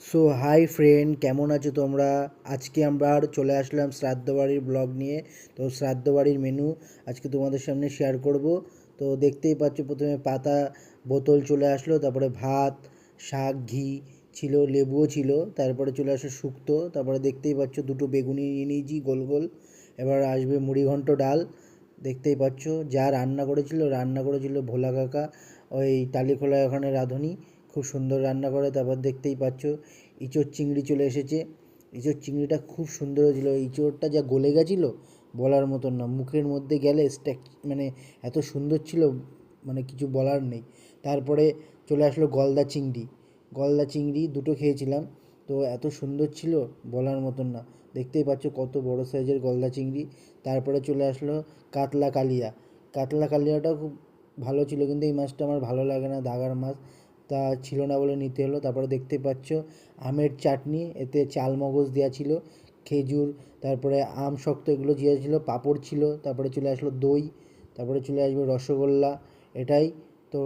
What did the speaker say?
So hi friend, কেমন আছো তোমরা? আজকে আমরা আর চলে আসলাম শ্রাদ্ধ বাড়ির ব্লগ নিয়ে। তো শ্রাদ্ধ বাড়ির মেনু আজকে তোমাদের সামনে শেয়ার করব। তো দেখতেই পাচ্ছ, প্রথমে পাতা বোতল চলে আসলো, তারপরে ভাত, শাক, ঘি ছিল, লেবুও ছিল, তারপরে চলে আসলো শুক্তো, তারপরে দেখতেই পাচ্ছ দুটো বেগুনি নিয়ে নিয়েছি গোল গোল। এবার আসবে মুড়িঘণ্ট ডাল। দেখতেই পাচ্ছ, যা রান্না করেছিল ভোলা কাকা, ওই টালিখোলা ওখানে রাঁধুনি, খুব সুন্দর রান্না করে। তারপর দেখতেই পাচ্ছ ইঁচড় চিংড়ি চলে এসেছে। ইঁচড় চিংড়িটা খুব সুন্দর হয়েছিল, ইঁচড়টা যা গলে গেছিলো বলার মতন না, মুখের মধ্যে গেলে মানে এত সুন্দর ছিল, মানে কিছু বলার নেই। তারপরে চলে আসলো গলদা চিংড়ি। গলদা চিংড়ি দুটো খেয়েছিলাম, তো এত সুন্দর ছিল বলার মতন না। দেখতেই পাচ্ছ কত বড় সাইজের গলদা চিংড়ি। তারপরে চলে আসলো কাতলা কালিয়া। কাতলা কালিয়াটাও খুব ভালো ছিল, কিন্তু এই মাছটা আমার ভালো লাগে না, দাগার মাছ, তা ছিল না বলে নিতে হলো। তারপরে দেখতে পাচ্ছ আমের চাটনি, এতে চাল মগজ দেওয়া ছিল, খেজুর, তারপরে আম শক্ত এগুলো দেওয়া ছিল, পাঁপড় ছিল, তারপরে চলে আসলো দই, তারপরে চলে আসবে রসগোল্লা। এটাই তো।